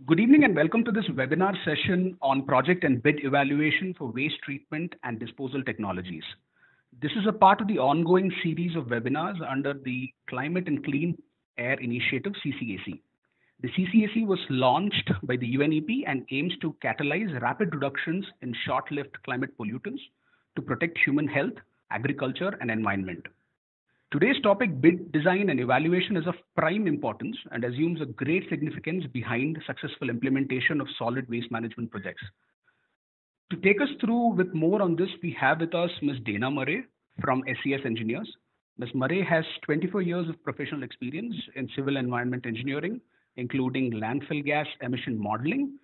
Good evening and welcome to this webinar session on project and bid evaluation for waste treatment and disposal technologies. This is a part of the ongoing series of webinars under the Climate and Clean Air Initiative, CCAC. The CCAC was launched by the UNEP and aims to catalyze rapid reductions in short-lived climate pollutants to protect human health, agriculture, and environment. Today's topic, bid design and evaluation, is of prime importance and assumes a great significance behind successful implementation of solid waste management projects. To take us through with more on this, we have with us Ms. Dana Murray from SES Engineers. Ms. Murray has 24 years of professional experience in civil environment engineering, including landfill gas emission modeling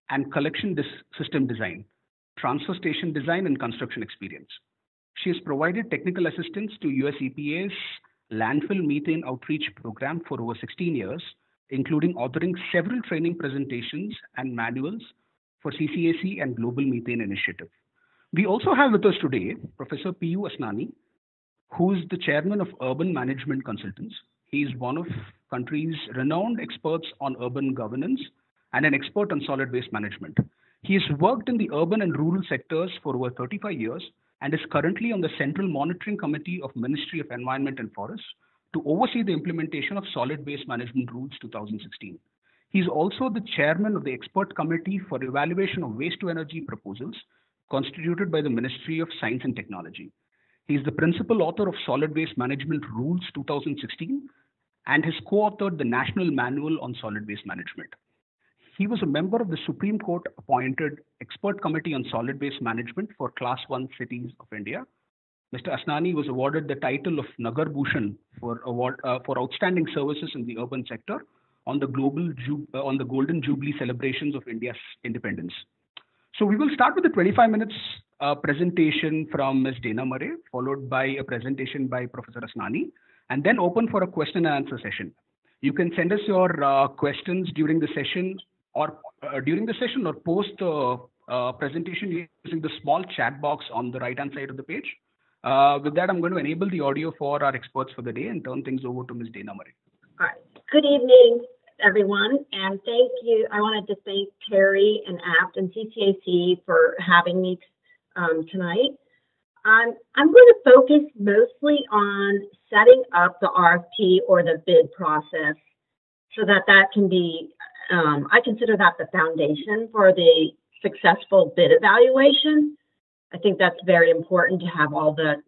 and collection system design, transfer station design, and construction experience. She has provided technical assistance to US EPA's landfill methane outreach program for over 16 years, including authoring several training presentations and manuals for CCAC and Global Methane Initiative. We also have with us today Professor P.U. Asnani, who is the chairman of Urban Management Consultants. He is one of country's renowned experts on urban governance and an expert on solid waste management. He has worked in the urban and rural sectors for over 35 years and is currently on the Central Monitoring Committee of Ministry of Environment and Forests to oversee the implementation of Solid Waste Management Rules 2016. He is also the chairman of the Expert Committee for Evaluation of Waste-to-Energy Proposals, constituted by the Ministry of Science and Technology. He is the principal author of Solid Waste Management Rules 2016 and has co-authored the National Manual on Solid Waste Management. He was a member of the Supreme Court appointed Expert Committee on Solid Waste Management for Class 1 cities of India. Mr. Asnani was awarded the title of Nagar Bhushan for outstanding services in the urban sector on the Golden Jubilee celebrations of India's independence. So we will start with the 25 minutes presentation from Ms. Dana Murray, followed by a presentation by Professor Asnani, and then open for a question and answer session. You can send us your questions during the session or post the presentation using the small chat box on the right-hand side of the page. With that, I'm going to enable the audio for our experts for the day and turn things over to Ms. Dana Murray. All right. Good evening, everyone, and thank you. I wanted to thank TERI and APT and CCAC for having me tonight. I'm going to focus mostly on setting up the RFP or the bid process so that can be, I consider that the foundation for the successful bid evaluation. I think that's very important to have all that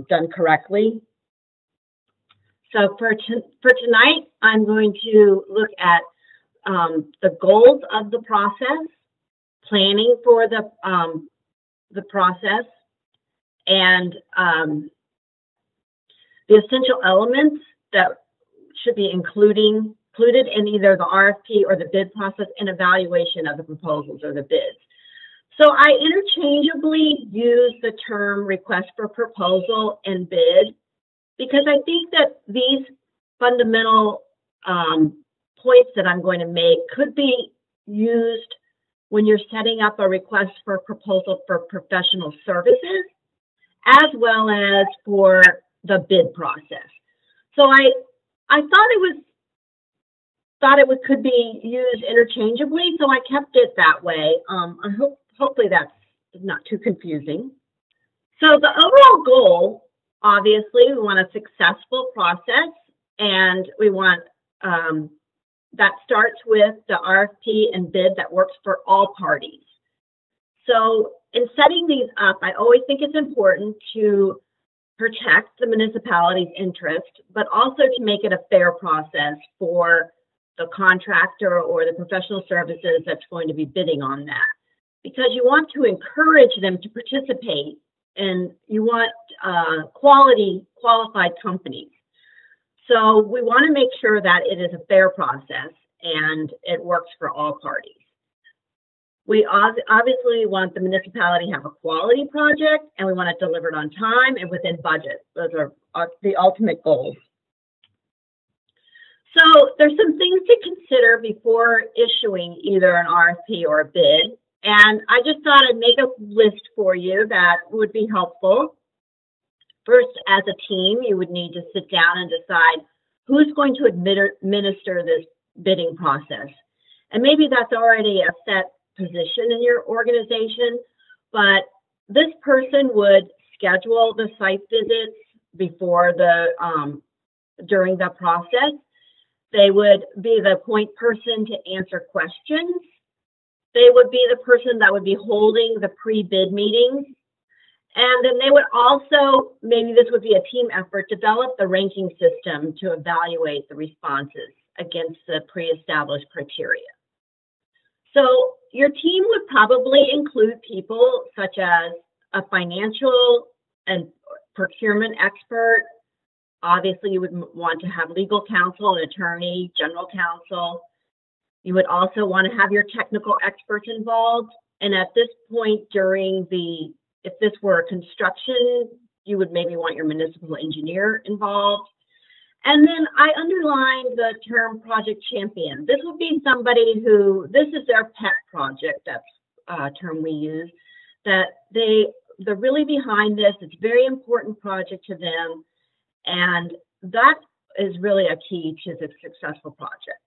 done correctly. So for tonight, I'm going to look at the goals of the process, planning for the process, and the essential elements that should be included in either the RFP or the bid process and evaluation of the proposals or the bids. So I interchangeably use the term request for proposal and bid because I think that these fundamental points that I'm going to make could be used when you're setting up a request for proposal for professional services, as well as for the bid process. So I thought it could be used interchangeably, so I kept it that way. Hopefully that's not too confusing. So the overall goal, obviously, we want a successful process, and we want that starts with the RFP and bid that works for all parties. So in setting these up, I always think it's important to protect the municipality's interest, but also to make it a fair process for the contractor or the professional services that's going to be bidding on that. Because you want to encourage them to participate, and you want qualified companies. So we want to make sure that it is a fair process and it works for all parties. We obviously want the municipality to have a quality project, and we want it delivered on time and within budget. Those are the ultimate goals. So there's some things to consider before issuing either an RFP or a bid. And I just thought I'd make a list for you that would be helpful. First, as a team, you would need to sit down and decide who's going to administer this bidding process. And maybe that's already a set position in your organization, but this person would schedule the site visits before during the process. They would be the point person to answer questions. They would be the person that would be holding the pre-bid meetings. And then they would also, maybe this would be a team effort, develop the ranking system to evaluate the responses against the pre-established criteria. So your team would probably include people such as a financial and procurement expert. Obviously, you would want to have legal counsel, an attorney, general counsel. You would also want to have your technical experts involved. And at this point if this were construction, you would maybe want your municipal engineer involved. And then I underlined the term project champion. This would be somebody this is their pet project, that's a term we use, that they're really behind this. It's a very important project to them. And that is really a key to the successful project.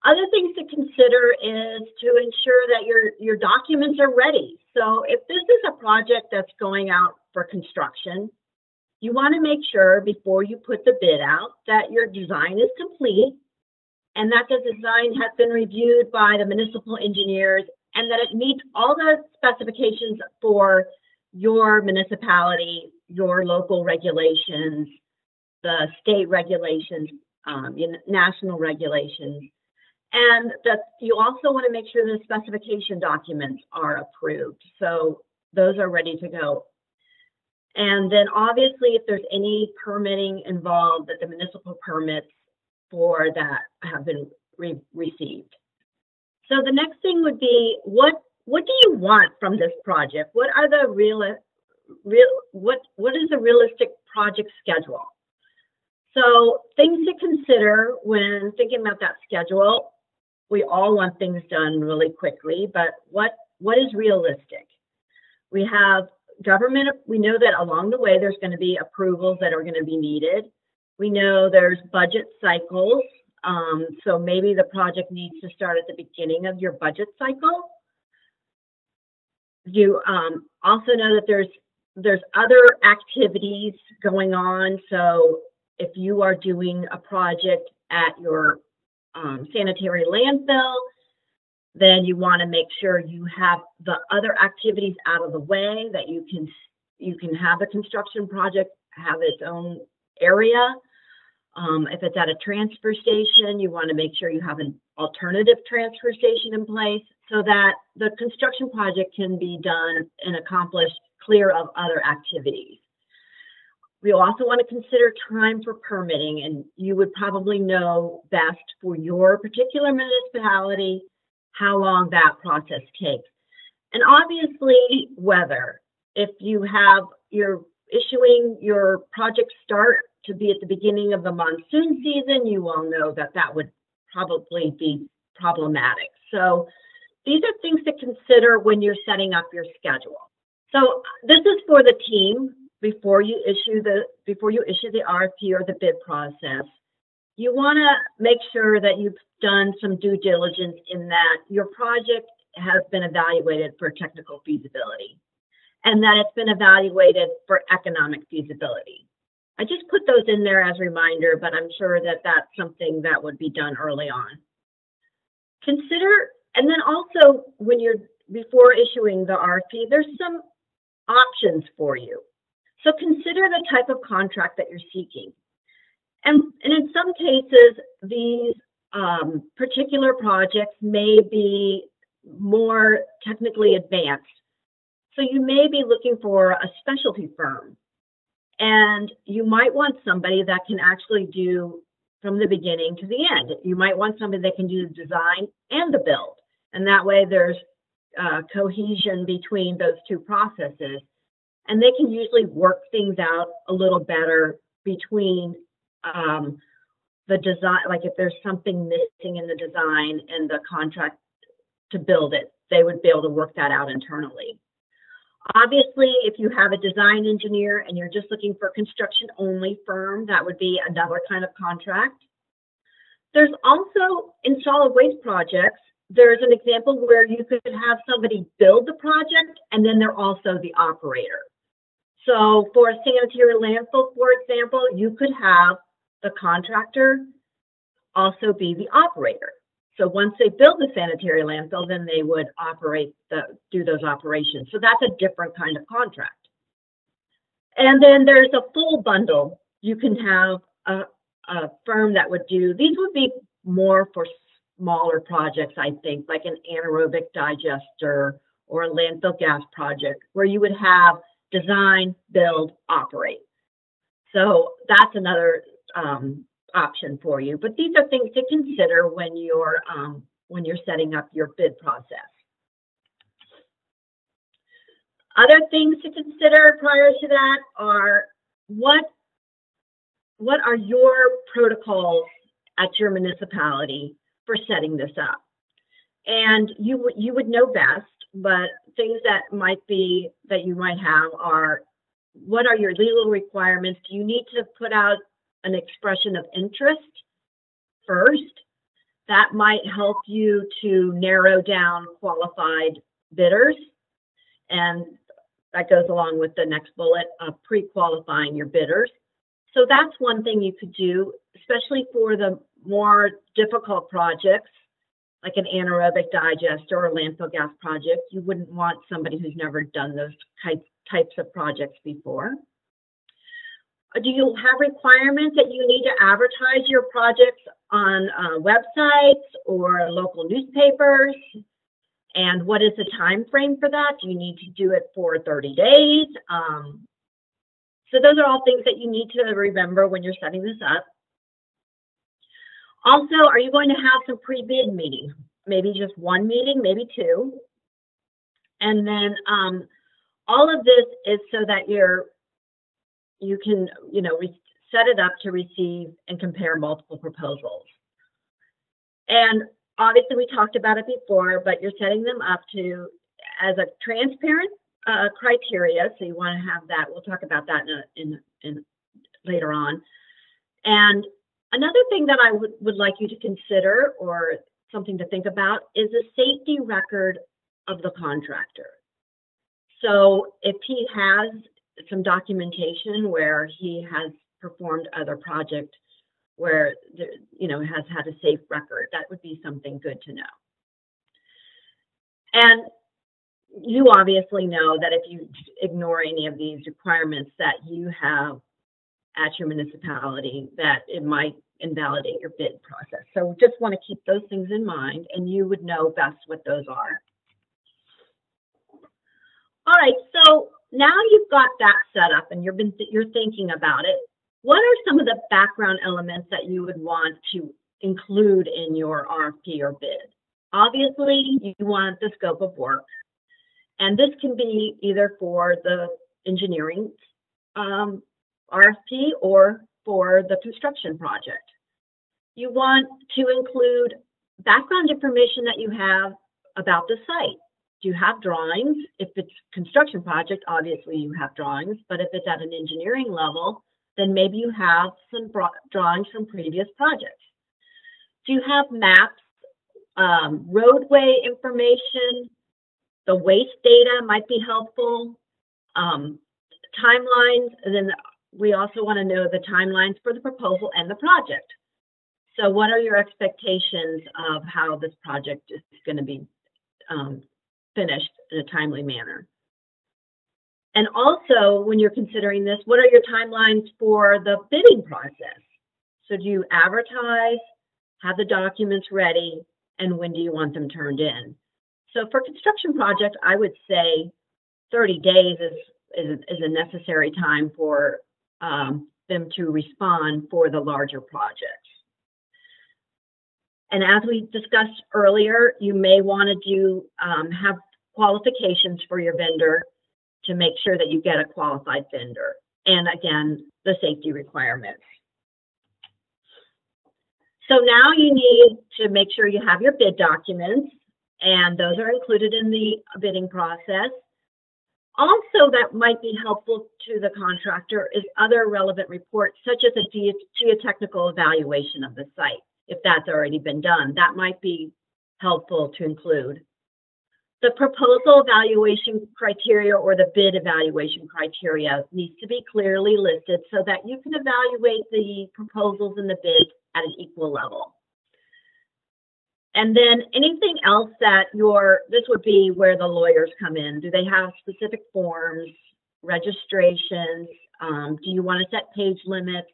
Other things to consider is to ensure that your documents are ready. So if this is a project that's going out for construction, you want to make sure before you put the bid out that your design is complete and that the design has been reviewed by the municipal engineers and that it meets all the specifications for your municipality, your local regulations, the state regulations, national regulations. And that you also want to make sure the specification documents are approved. So those are ready to go. And then obviously if there's any permitting involved, that the municipal permits for that have been received. So the next thing would be, what do you want from this project? What are the what is the realistic project schedule? So things to consider when thinking about that schedule. We all want things done really quickly, but what is realistic? We have government, we know that along the way there's going to be approvals that are going to be needed. We know there's budget cycles, so maybe the project needs to start at the beginning of your budget cycle. You also know that there's other activities going on. So if you are doing a project at your sanitary landfill, then you want to make sure you have the other activities out of the way, that you can have the construction project have its own area. If it's at a transfer station, you want to make sure you have an alternative transfer station in place so that the construction project can be done and accomplished clear of other activities. We also want to consider time for permitting, and you would probably know best for your particular municipality how long that process takes. And obviously, weather. If you're issuing your project start to be at the beginning of the monsoon season, you will know that would probably be problematic. So these are things to consider when you're setting up your schedule. So this is for the team. Before you issue the RFP or the bid process, you want to make sure that you've done some due diligence in that your project has been evaluated for technical feasibility and that it's been evaluated for economic feasibility. I just put those in there as a reminder, but I'm sure that that's something that would be done early on. Consider, and then also before issuing the RFP, there's some options for you. So consider the type of contract that you're seeking. And in some cases, these particular projects may be more technically advanced. So you may be looking for a specialty firm. And you might want somebody that can actually do from the beginning to the end. You might want somebody that can do the design and the build. And that way there's cohesion between those two processes. And they can usually work things out a little better between the design, like if there's something missing in the design and the contract to build it, they would be able to work that out internally. Obviously, if you have a design engineer and you're just looking for a construction-only firm, that would be another kind of contract. There's also, in solid waste projects, there's an example where you could have somebody build the project and then they're also the operator. So for a sanitary landfill, for example, you could have the contractor also be the operator. So once they build the sanitary landfill, then they would do those operations. So that's a different kind of contract. And then there's a full bundle. You can have a firm that would do, these would be more for smaller projects, I think, like an anaerobic digester or a landfill gas project, where you would have design, build, operate. So that's another option for you. But these are things to consider when you're setting up your bid process. Other things to consider prior to that are what are your protocols at your municipality for setting this up? And you would know best, but things that you might have are, what are your legal requirements? Do you need to put out an expression of interest first? That might help you to narrow down qualified bidders. And that goes along with the next bullet of pre-qualifying your bidders. So that's one thing you could do, especially for the more difficult projects, like an anaerobic digester or a landfill gas project. You wouldn't want somebody who's never done those types of projects before. Do you have requirements that you need to advertise your projects on websites or local newspapers? And what is the time frame for that? Do you need to do it for 30 days? So those are all things that you need to remember when you're setting this up. Also, are you going to have some pre-bid meetings? Maybe just one meeting, maybe two. And then all of this is so that you can set it up to receive and compare multiple proposals. And obviously, we talked about it before, but you're setting them up as a transparent criteria. So you want to have that. We'll talk about that in later on. And another thing that I would like you to consider, or something to think about, is a safety record of the contractor. So if he has some documentation where he has performed other projects where has had a safe record, that would be something good to know. And you obviously know that if you ignore any of these requirements that you have at your municipality, that it might invalidate your bid process. So we just want to keep those things in mind, and you would know best what those are. All right, so now you've got that set up and you're thinking about it. What are some of the background elements that you would want to include in your RFP or bid? Obviously, you want the scope of work. And this can be either for the engineering RFP or for the construction project. You want to include background information that you have about the site. Do you have drawings? If it's construction project, obviously you have drawings, but if it's at an engineering level, then maybe you have some drawings from previous projects. Do you have maps, roadway information? The waste data might be helpful. Timelines, and then we also want to know the timelines for the proposal and the project. So what are your expectations of how this project is going to be finished in a timely manner? And also, when you're considering this, what are your timelines for the bidding process? So do you advertise, have the documents ready, and when do you want them turned in? So for construction project, I would say 30 days is a necessary time for them to respond for the larger projects. And as we discussed earlier, you may want to have qualifications for your vendor to make sure that you get a qualified vendor. And again, the safety requirements. So now you need to make sure you have your bid documents, and those are included in the bidding process. Also, that might be helpful to the contractor is other relevant reports, such as a geotechnical evaluation of the site. If that's already been done, that might be helpful to include. The proposal evaluation criteria or the bid evaluation criteria needs to be clearly listed so that you can evaluate the proposals and the bids at an equal level. And then anything else that this would be where the lawyers come in. Do they have specific forms, registrations? Do you want to set page limits?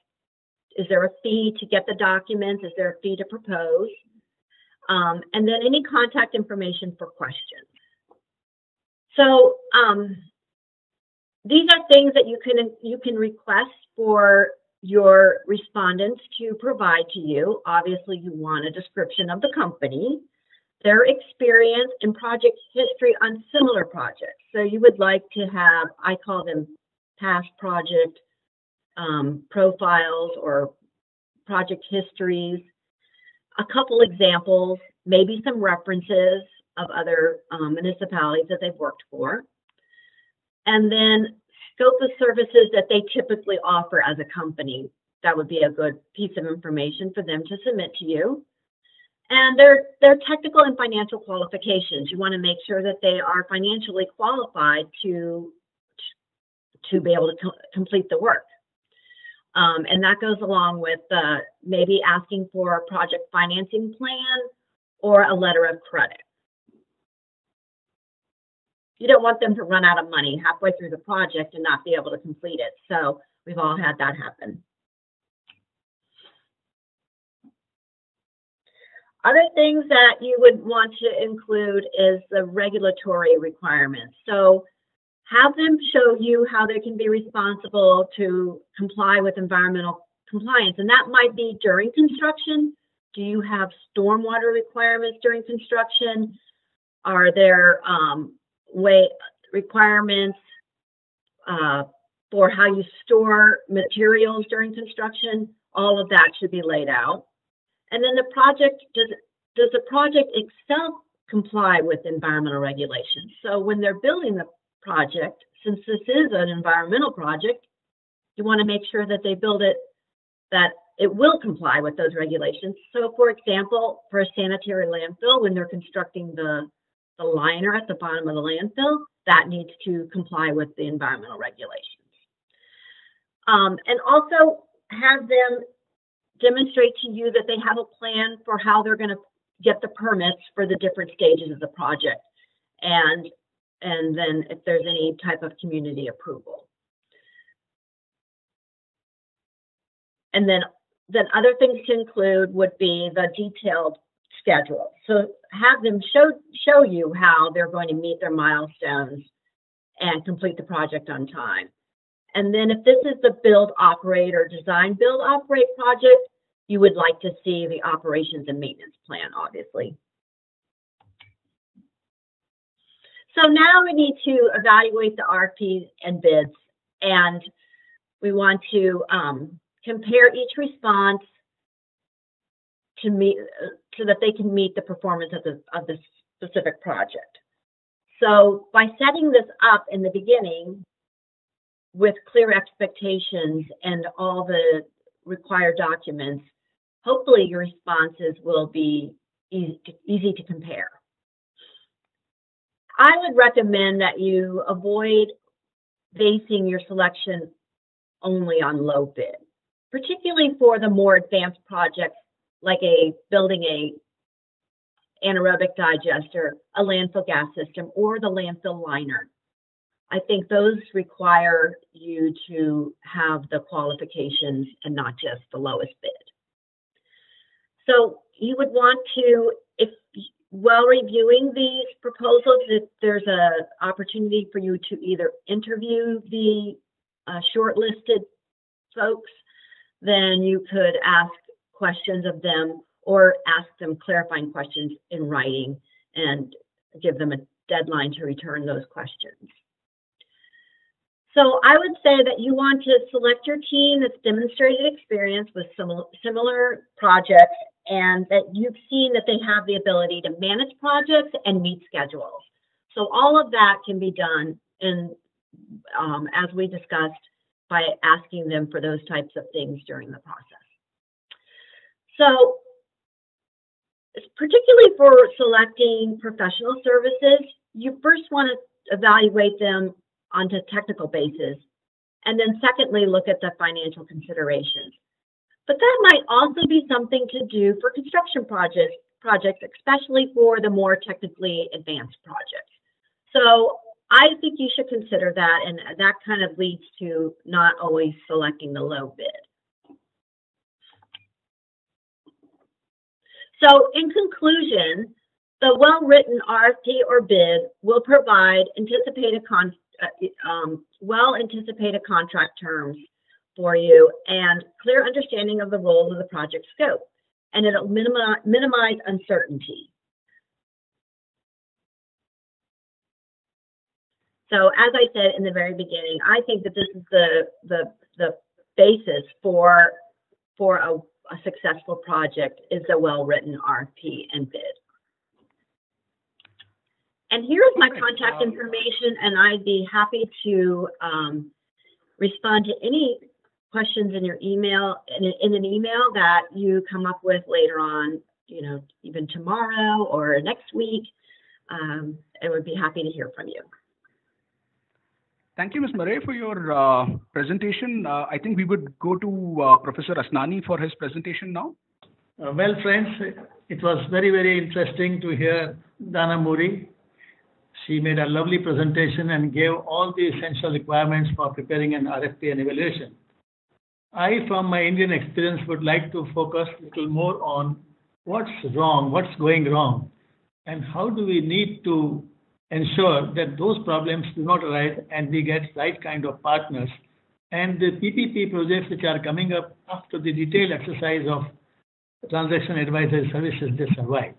Is there a fee to get the documents? Is there a fee to propose? And then any contact information for questions. So these are things that you can request for your respondents to provide to you. Obviously, you want a description of the company, their experience and project history on similar projects. So you would like to have, I call them past project profiles or project histories, a couple examples, maybe some references of other municipalities that they've worked for, and then scope of services that they typically offer as a company. That would be a good piece of information for them to submit to you. And their technical and financial qualifications. You want to make sure that they are financially qualified to be able to complete the work. And that goes along with maybe asking for a project financing plan or a letter of credit. You don't want them to run out of money halfway through the project and not be able to complete it. So we've all had that happen. Other things that you would want to include is the regulatory requirements. So have them show you how they can be responsible to comply with environmental compliance. And that might be during construction. Do you have stormwater requirements during construction? Are there requirements for how you store materials during construction? All of that should be laid out. And then the project, does the project itself comply with environmental regulations? So when they're building the project, since this is an environmental project, you want to make sure that they build it, that it will comply with those regulations. So for example, for a sanitary landfill, when they're constructing the liner at the bottom of the landfill, that needs to comply with the environmental regulations. And also have them demonstrate to you that they have a plan for how they're going to get the permits for the different stages of the project, and then if there's any type of community approval. And then other things to include would be the detailed schedule. So have them show you how they're going to meet their milestones and complete the project on time. And then if this is the build, operate, or design, build, operate project, you would like to see the operations and maintenance plan, obviously. So now we need to evaluate the RFPs and bids, and we want to compare each response so that they can meet the performance of the specific project. So by setting this up in the beginning with clear expectations and all the required documents, hopefully your responses will be easy to compare. I would recommend that you avoid basing your selection only on low bid, particularly for the more advanced projects like building a anaerobic digester, a landfill gas system, or the landfill liner. I think those require you to have the qualifications and not just the lowest bid. So you would want to, if while reviewing these proposals, if there's an opportunity for you to either interview the shortlisted folks, then you could ask questions of them or ask them clarifying questions in writing and give them a deadline to return those questions. So I would say that you want to select your team that's demonstrated experience with similar projects and that you've seen that they have the ability to manage projects and meet schedules. So all of that can be done as we discussed, by asking them for those types of things during the process. So particularly for selecting professional services, you first want to evaluate them on a technical basis, and then secondly, look at the financial considerations. But that might also be something to do for construction projects, especially for the more technically advanced projects. So I think you should consider that, and that kind of leads to not always selecting the low bid. So in conclusion, the well-written RFP or bid will provide well-anticipated contract terms for you and clear understanding of the role of the project scope, and it'll minimize uncertainty. So as I said in the very beginning, I think that this is the basis for a successful project is a well-written RFP and bid. And here's my contact information, and I'd be happy to respond to any questions in your email, in an email that you come up with later on, you know, even tomorrow or next week. I would be happy to hear from you. Thank you, Ms. Murray, for your presentation. I think we would go to Professor Asnani for his presentation now. Well, friends, it was very, very interesting to hear Dana Murray. She made a lovely presentation and gave all the essential requirements for preparing an RFP and evaluation. I, from my Indian experience, would like to focus a little more on what's wrong, what's going wrong, and how do we need to ensure that those problems do not arise and we get right kind of partners. And the PPP projects which are coming up after the detailed exercise of transaction advisory services, they survive.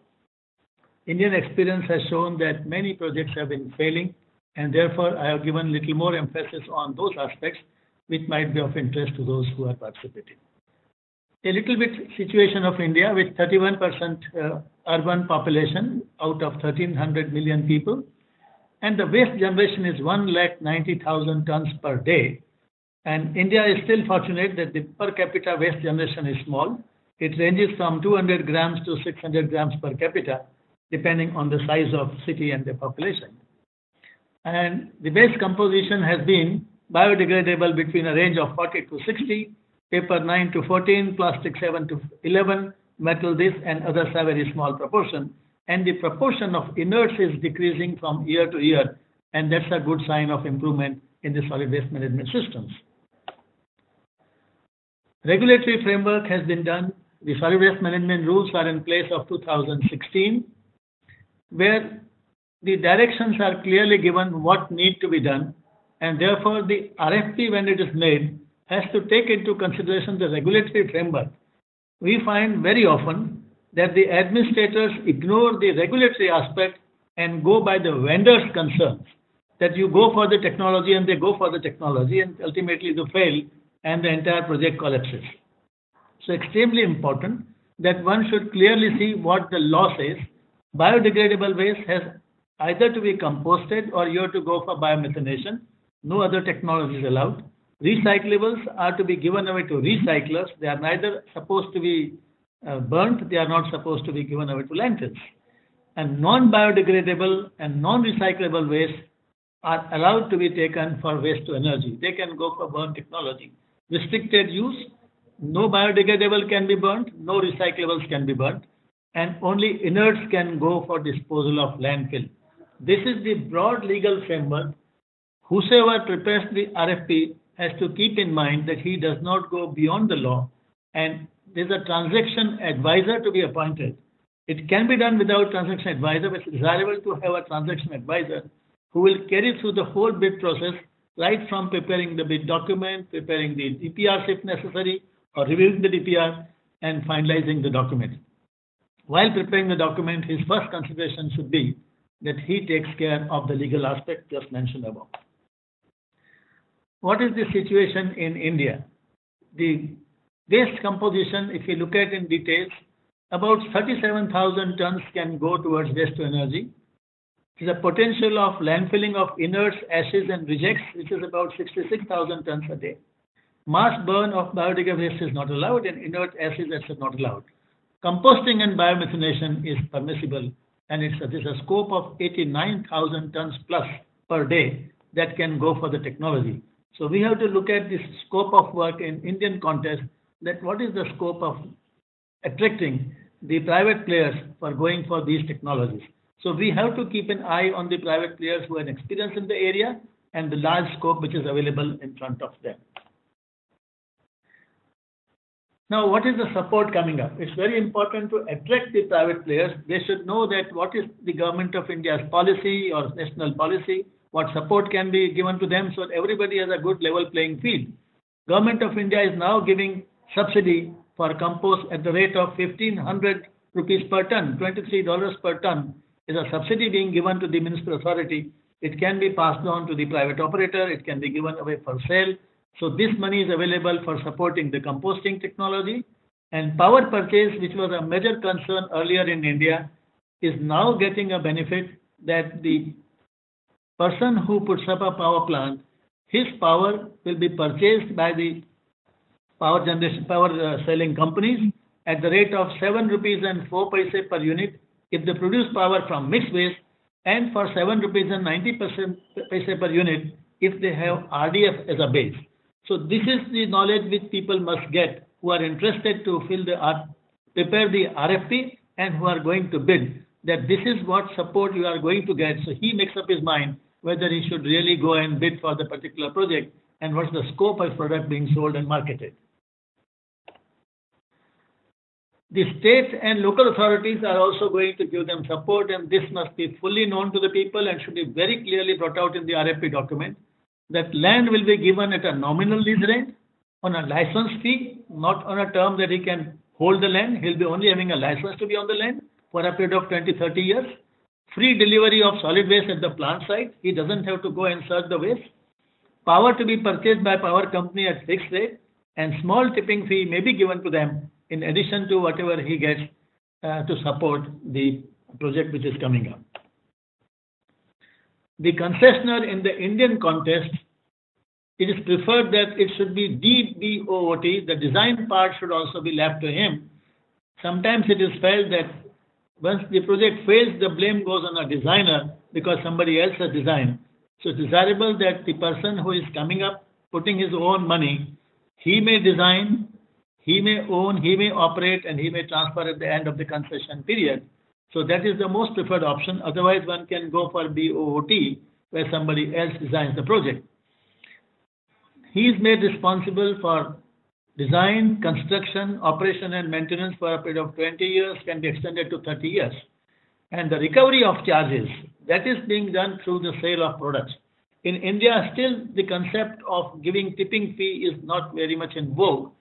Indian experience has shown that many projects have been failing, and therefore I have given little more emphasis on those aspects which might be of interest to those who are participating. A little bit situation of India with 31% urban population out of 1,300 million people, and the waste generation is 1,90,000 tons per day. And India is still fortunate that the per capita waste generation is small. It ranges from 200 grams to 600 grams per capita, depending on the size of city and the population. And the waste composition has been biodegradable between a range of 40 to 60, paper 9 to 14, plastic 7 to 11, metal this, and others are very small proportion. And the proportion of inerts is decreasing from year to year, and that's a good sign of improvement in the solid waste management systems. Regulatory framework has been done. The solid waste management rules are in place of 2016, where the directions are clearly given what need to be done, and therefore the RFP, when it is made, has to take into consideration the regulatory framework. We find very often that the administrators ignore the regulatory aspect and go by the vendor's concerns, that you go for the technology and they go for the technology and ultimately they fail and the entire project collapses. So extremely important that one should clearly see what the law says. Biodegradable waste has either to be composted or you have to go for biomethanation. No other technology is allowed. Recyclables are to be given away to recyclers. They are neither supposed to be burnt, they are not supposed to be given away to landfills. And non-biodegradable and non-recyclable waste are allowed to be taken for waste to energy. They can go for burn technology. Restricted use, no biodegradable can be burnt, no recyclables can be burnt, and only inerts can go for disposal of landfill. This is the broad legal framework. Whosoever prepares the RFP has to keep in mind that he does not go beyond the law, and there's a transaction advisor to be appointed. It can be done without transaction advisor, but it's desirable to have a transaction advisor who will carry through the whole bid process, right from preparing the bid document, preparing the DPRs if necessary, or reviewing the DPR, and finalizing the document. While preparing the document, his first consideration should be that he takes care of the legal aspect just mentioned above. What is the situation in India? The waste composition, if you look at in details, about 37,000 tons can go towards waste to energy. There is a potential of landfilling of inerts, ashes, and rejects, which is about 66,000 tons a day. Mass burn of biodegradable waste is not allowed, and inert ashes are not allowed. Composting and biomethanation is permissible, and there's a scope of 89,000 tons plus per day that can go for the technology. So we have to look at this scope of work in Indian context, that what is the scope of attracting the private players for going for these technologies. So we have to keep an eye on the private players who have experience in the area and the large scope which is available in front of them. Now, what is the support coming up? It's very important to attract the private players. They should know that what is the government of India's policy or national policy, what support can be given to them so that everybody has a good level playing field. Government of India is now giving subsidy for compost at the rate of 1,500 rupees per ton, $23 per ton is a subsidy being given to the municipal authority. It can be passed on to the private operator. It can be given away for sale. So this money is available for supporting the composting technology. And power purchase, which was a major concern earlier in India, is now getting a benefit that the person who puts up a power plant, his power will be purchased by the power selling companies at the rate of 7 rupees and 4 paise per unit if they produce power from mixed waste, and for 7 rupees and 90 paise per unit if they have RDF as a base. So this is the knowledge which people must get who are interested to prepare the RFP and who are going to bid, that this is what support you are going to get. So he makes up his mind whether he should really go and bid for the particular project and what's the scope of product being sold and marketed. The state and local authorities are also going to give them support, and this must be fully known to the people and should be very clearly brought out in the RFP document, that land will be given at a nominal lease rent on a license fee, not on a term that he can hold the land. He'll be only having a license to be on the land for a period of 20-30 years. Free delivery of solid waste at the plant site. He doesn't have to go and search the waste. Power to be purchased by power company at fixed rate, and small tipping fee may be given to them in addition to whatever he gets to support the project which is coming up. The concessionaire in the Indian context, it is preferred that it should be DBOOT, the design part should also be left to him. Sometimes it is felt that once the project fails, the blame goes on a designer because somebody else has designed. So it's desirable that the person who is coming up, putting his own money, he may design, he may own, he may operate, and he may transfer at the end of the concession period. So that is the most preferred option. Otherwise, one can go for BOOT, where somebody else designs the project. He is made responsible for design, construction, operation, and maintenance for a period of 20 years, can be extended to 30 years. And the recovery of charges, that is being done through the sale of products. In India, still the concept of giving tipping fee is not very much in vogue.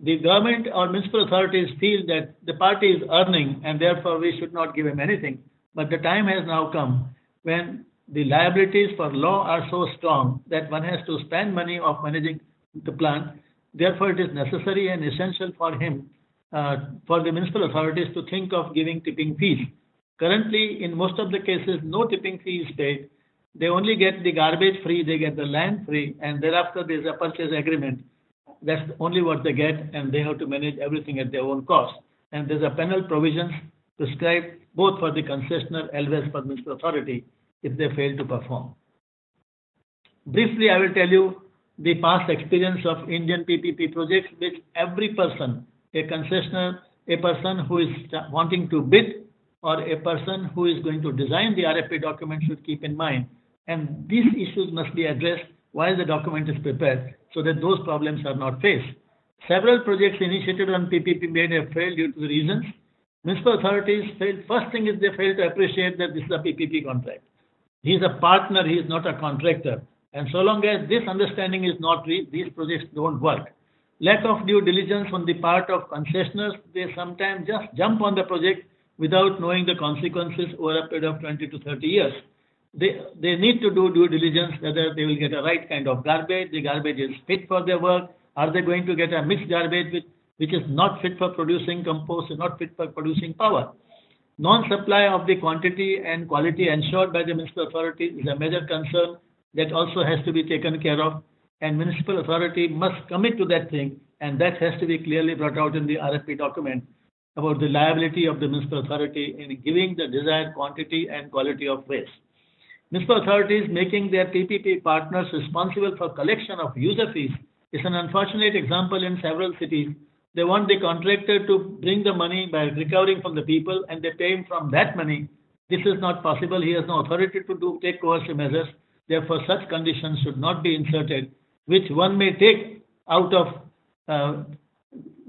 The government or municipal authorities feel that the party is earning and therefore we should not give him anything. But the time has now come when the liabilities for law are so strong that one has to spend money of managing the plant. Therefore, it is necessary and essential for him, for the municipal authorities to think of giving tipping fees. Currently, in most of the cases, no tipping fee is paid. They only get the garbage free, they get the land free, and thereafter there is a purchase agreement. That's only what they get, and they have to manage everything at their own cost. And there's a penal provisions prescribed both for the concessionaire as well as for the municipal authority if they fail to perform. Briefly, I will tell you the past experience of Indian PPP projects, which every person, a concessionaire, a person who is wanting to bid, or a person who is going to design the RFP document should keep in mind. And these issues must be addressed while the document is prepared so that those problems are not faced. Several projects initiated on PPP made have failed due to the reasons. Municipal authorities failed. First thing is they fail to appreciate that this is a PPP contract. He is a partner, he is not a contractor. And so long as this understanding is not reached, these projects don't work. Lack of due diligence on the part of concessionaires, they sometimes just jump on the project without knowing the consequences over a period of 20 to 30 years. They need to do due diligence whether they will get a right kind of garbage, the garbage is fit for their work, are they going to get a mixed garbage which is not fit for producing compost, is not fit for producing power. Non-supply of the quantity and quality ensured by the municipal authority is a major concern that also has to be taken care of, and municipal authority must commit to that thing, and that has to be clearly brought out in the RFP document. about the liability of the municipal authority in giving the desired quantity and quality of waste. Municipal authorities making their PPP partners responsible for collection of user fees is an unfortunate example in several cities. They want the contractor to bring the money by recovering from the people, and they pay him from that money. This is not possible. He has no authority to take coercive measures. Therefore, such conditions should not be inserted, which one may take out of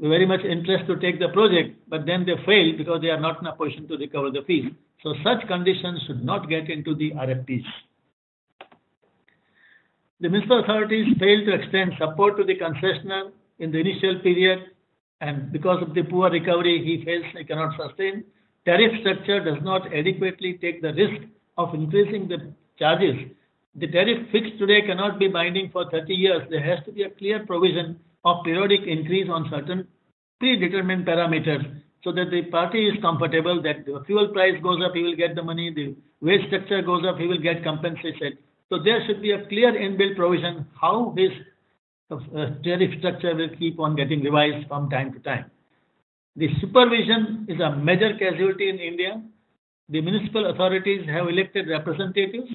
very much interest to take the project, but then they fail because they are not in a position to recover the fees. So such conditions should not get into the RFPs. The municipal authorities fail to extend support to the concessionaire in the initial period, and because of the poor recovery, he cannot sustain. Tariff structure does not adequately take the risk of increasing the charges. The tariff fixed today cannot be binding for 30 years. There has to be a clear provision of periodic increase on certain predetermined parameters so that the party is comfortable that the fuel price goes up, he will get the money, the wage structure goes up, he will get compensation. So there should be a clear inbuilt provision how his tariff structure will keep on getting revised from time to time. The supervision is a major casualty in India. The municipal authorities have elected representatives.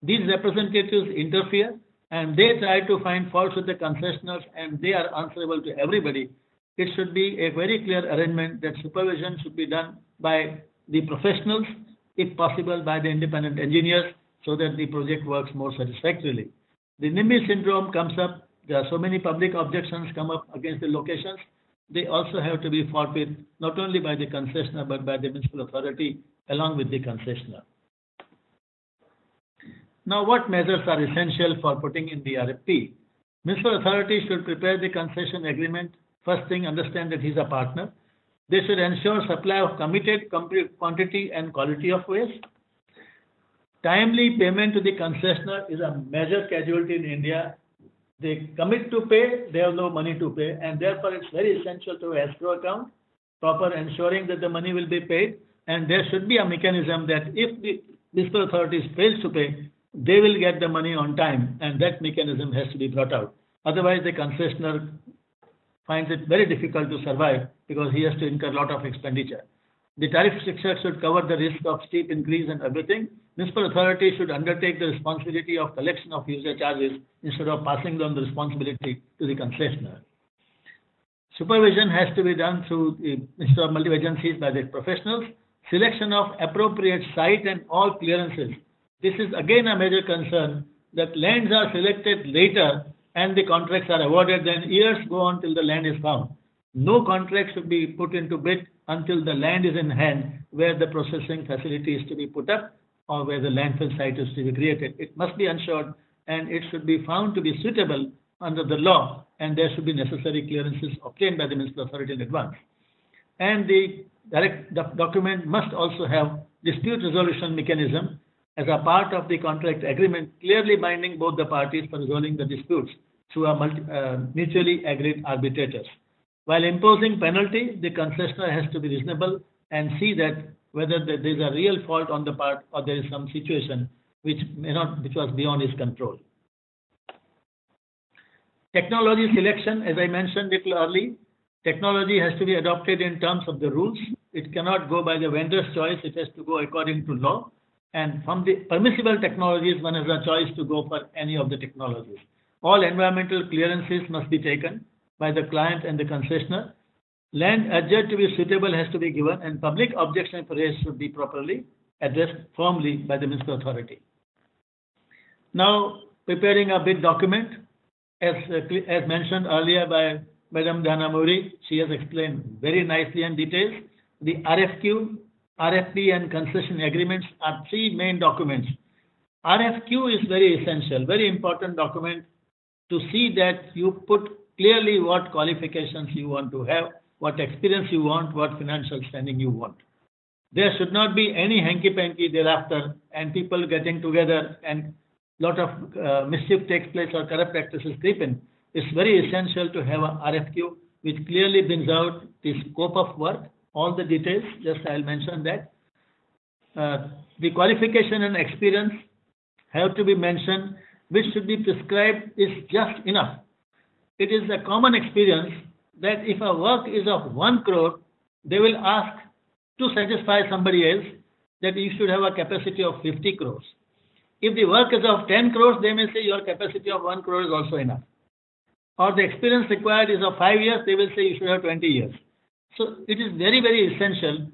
These representatives interfere and they try to find faults with the concessionaires, and they are answerable to everybody. It should be a very clear arrangement that supervision should be done by the professionals, if possible by the independent engineers, so that the project works more satisfactorily. The NIMBY syndrome comes up. There are so many public objections come up against the locations. They also have to be fought with not only by the concessionaire but by the municipal authority along with the concessionaire. Now, what measures are essential for putting in the RFP? Municipal authority should prepare the concession agreement. First thing, understand that he's a partner. They should ensure supply of committed quantity and quality of waste. Timely payment to the concessionaire is a major casualty in India. They commit to pay, they have no money to pay, and therefore it's very essential to have escrow account, proper ensuring that the money will be paid, and there should be a mechanism that if the municipal authorities fails to pay, they will get the money on time, and that mechanism has to be brought out. Otherwise, the concessionaire finds it very difficult to survive because he has to incur a lot of expenditure. The tariff structure should cover the risk of steep increase and everything. Municipal authority should undertake the responsibility of collection of user charges instead of passing on the responsibility to the concessionaire. Supervision has to be done through the Ministry of Multiple Agencies by the professionals. Selection of appropriate site and all clearances. This is again a major concern that lands are selected later and the contracts are awarded, then years go on till the land is found. No contract should be put into bid until the land is in hand where the processing facility is to be put up or where the landfill site is to be created. It must be ensured and it should be found to be suitable under the law, and there should be necessary clearances obtained by the municipal authority in advance. And the direct document must also have dispute resolution mechanism as a part of the contract agreement, clearly binding both the parties for resolving the disputes through a mutually agreed arbitrators. While imposing penalty, the concessionaire has to be reasonable and see that whether there is a real fault on the part or there is some situation which was beyond his control. Technology selection, as I mentioned a little early, technology has to be adopted in terms of the rules. It cannot go by the vendor's choice. It has to go according to law. And from the permissible technologies, one has a choice to go for any of the technologies. All environmental clearances must be taken by the client and the concessionaire. Land adjudged to be suitable has to be given, and public objection raised should be properly addressed firmly by the municipal authority. Now, preparing a bid document, as mentioned earlier by Madam Dana Muri, she has explained very nicely and details. The RFQ, RFP and concession agreements are three main documents. RFQ is very essential, very important document to see that you put clearly what qualifications you want to have, what experience you want, what financial standing you want. There should not be any hanky-panky thereafter and people getting together and lot of mischief takes place or corrupt practices creep in. It's very essential to have a RFQ which clearly brings out the scope of work, all the details, just I'll mention that. The qualification and experience have to be mentioned, which should be prescribed is just enough. It is a common experience that if a work is of 1 crore, they will ask to satisfy somebody else that you should have a capacity of 50 crores. If the work is of 10 crores, they may say your capacity of 1 crore is also enough. Or the experience required is of 5 years, they will say you should have 20 years. So it is very, very essential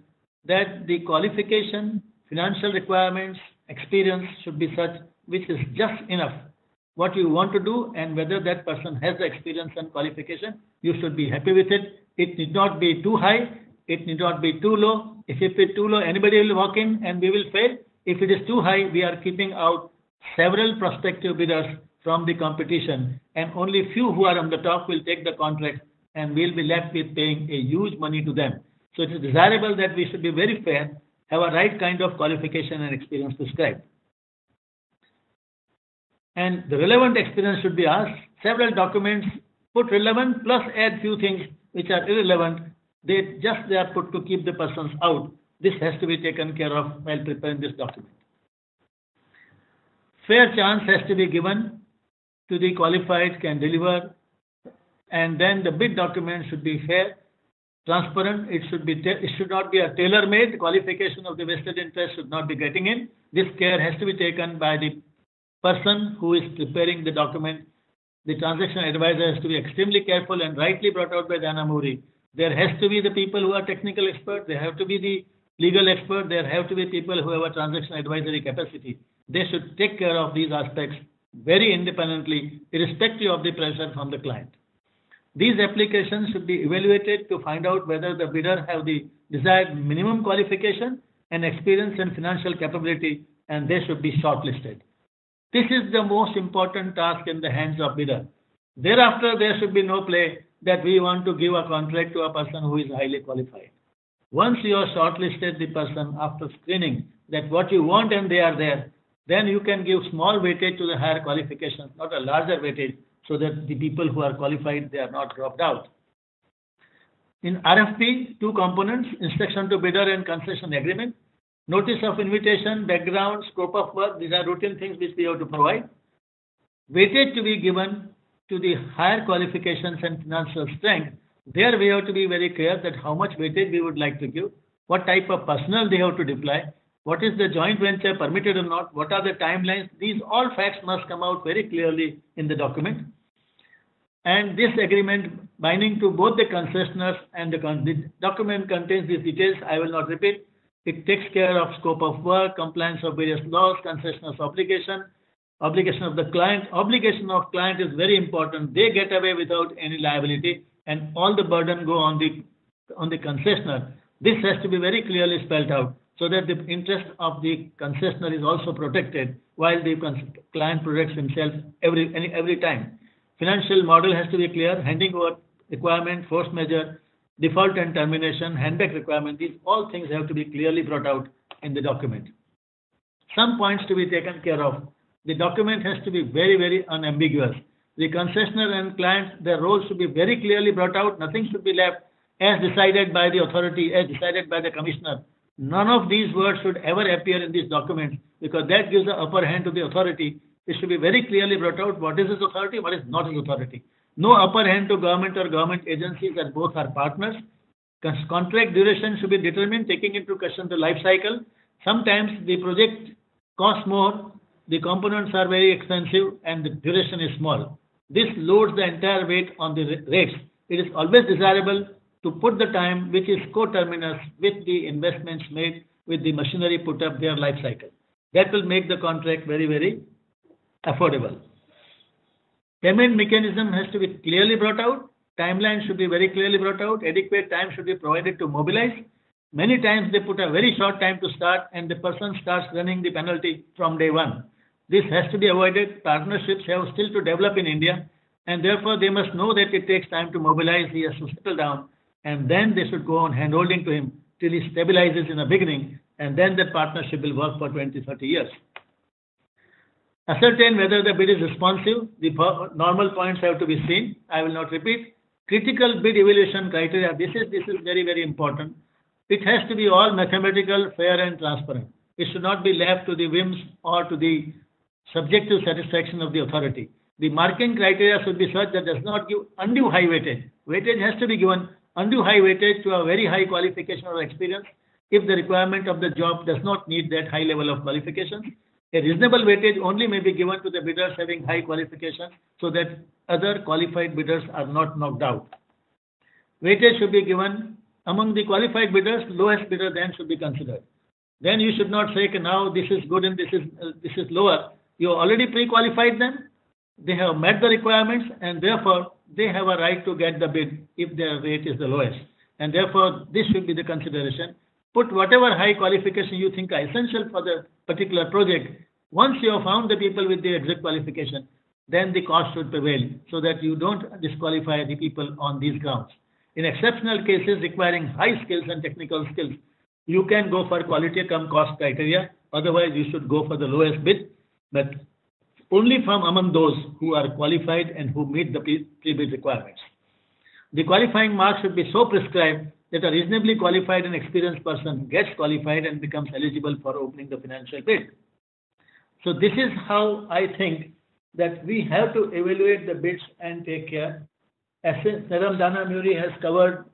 that the qualification, financial requirements, experience should be such which is just enough what you want to do, and whether that person has the experience and qualification, you should be happy with it. It need not be too high, it need not be too low. If it is too low, anybody will walk in and we will fail. If it is too high, we are keeping out several prospective bidders from the competition, and only few who are on the top will take the contract, and we'll be left with paying a huge money to them. So it is desirable that we should be very fair, have a right kind of qualification and experience prescribed. And the relevant experience should be asked. Several documents put relevant plus add few things which are irrelevant. They are put to keep the persons out. This has to be taken care of while preparing this document. Fair chance has to be given to the qualified can deliver, and then the bid document should be fair, transparent. It should not be a tailor-made. Qualification of the vested interest should not be getting in. This care has to be taken by the person who is preparing the document. The transaction advisor has to be extremely careful and rightly brought out by Dana Muri. There has to be the people who are technical experts. There have to be the legal expert. There have to be people who have a transaction advisory capacity. They should take care of these aspects very independently, irrespective of the pressure from the client. These applications should be evaluated to find out whether the bidder have the desired minimum qualification and experience and financial capability, and they should be shortlisted. This is the most important task in the hands of bidder. Thereafter, there should be no play that we want to give a contract to a person who is highly qualified. Once you have shortlisted the person after screening that what you want and they are there, then you can give small weightage to the higher qualifications, not a larger weightage, so that the people who are qualified, they are not dropped out. In RFP, two components, instruction to bidder and concession agreement. Notice of invitation, background, scope of work, these are routine things which we have to provide. Weightage to be given to the higher qualifications and financial strength. There we have to be very clear that how much weightage we would like to give, what type of personnel they have to deploy, what is the joint venture permitted or not, what are the timelines. These all facts must come out very clearly in the document. And this agreement binding to both the concessioners and the document contains these details. I will not repeat. It takes care of scope of work, compliance of various laws, concessioner's obligation, obligation of the client. Obligation of client is very important. They get away without any liability, and all the burden go on the concessioner. This has to be very clearly spelled out so that the interest of the concessioner is also protected while the client protects himself every time. Financial model has to be clear, handing over requirement, force measure, default and termination, handback requirement. These all things have to be clearly brought out in the document. Some points to be taken care of. The document has to be very, very unambiguous. The concessioner and client, their roles should be very clearly brought out. Nothing should be left as decided by the authority, as decided by the commissioner. None of these words should ever appear in these documents, because that gives the upper hand to the authority. It should be very clearly brought out what is his authority, what is not his authority. No upper hand to government or government agencies, and both are partners. Contract duration should be determined taking into question the life cycle. Sometimes the project costs more, the components are very expensive, and the duration is small. This loads the entire weight on the rates. It is always desirable to put the time which is coterminous with the investments made with the machinery put up their life cycle. That will make the contract very, very affordable. Payment mechanism has to be clearly brought out. Timeline should be very clearly brought out. Adequate time should be provided to mobilize. Many times they put a very short time to start, and the person starts running the penalty from day one. This has to be avoided. Partnerships have still to develop in India, and therefore they must know that it takes time to mobilize. He has to settle down, and then they should go on hand-holding to him till he stabilizes in the beginning, and then that partnership will work for 20, 30 years. Ascertain whether the bid is responsive. The normal points have to be seen. I will not repeat. Critical bid evaluation criteria. This is very, very important. It has to be all mathematical, fair, and transparent. It should not be left to the whims or to the subjective satisfaction of the authority. The marking criteria should be such that does not give undue high weightage. Weightage has to be given undue high weightage to a very high qualification or experience if the requirement of the job does not need that high level of qualification. A reasonable weightage only may be given to the bidders having high qualifications so that other qualified bidders are not knocked out. Weightage should be given among the qualified bidders, lowest bidder then should be considered. Then you should not say, now this is good and this is lower. You already pre-qualified them. They have met the requirements and therefore they have a right to get the bid if their rate is the lowest. And therefore this should be the consideration. Put whatever high qualification you think are essential for the particular project. Once you have found the people with the exact qualification, then the cost should prevail so that you don't disqualify the people on these grounds. In exceptional cases requiring high skills and technical skills, you can go for quality cum cost criteria. Otherwise, you should go for the lowest bid, but only from among those who are qualified and who meet the pre-bid requirements. The qualifying marks should be so prescribed that a reasonably qualified and experienced person gets qualified and becomes eligible for opening the financial bid. So this is how I think that we have to evaluate the bids and take care. As Madam Dana Muri has covered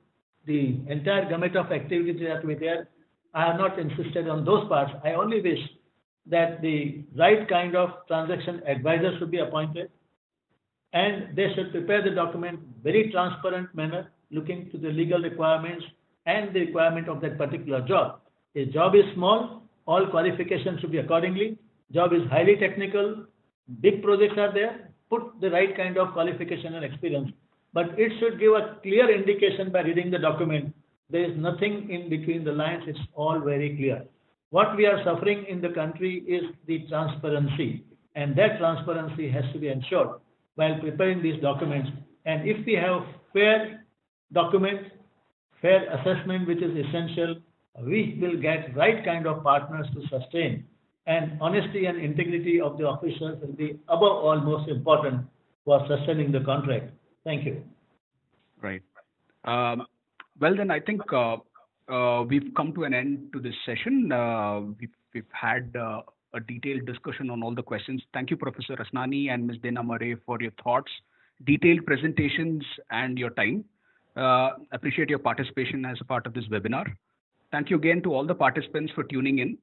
the entire gamut of activities that will be there, I have not insisted on those parts. I only wish that the right kind of transaction advisor should be appointed and they should prepare the document very transparent manner, looking to the legal requirements and the requirement of that particular job. If job is small, all qualifications should be accordingly. Job is highly technical, big projects are there, put the right kind of qualification and experience. But it should give a clear indication by reading the document. There is nothing in between the lines, it's all very clear. What we are suffering in the country is the transparency, and that transparency has to be ensured while preparing these documents. And if we have fair document, fair assessment, which is essential, we will get right kind of partners to sustain. And honesty and integrity of the officers will be above all most important for sustaining the contract. Thank you. Right. Well, then I think we've come to an end to this session. We've had a detailed discussion on all the questions. Thank you, Professor Asnani and Ms. Dena Murray, for your thoughts, detailed presentations, and your time. Appreciate your participation as a part of this webinar. Thank you again to all the participants for tuning in.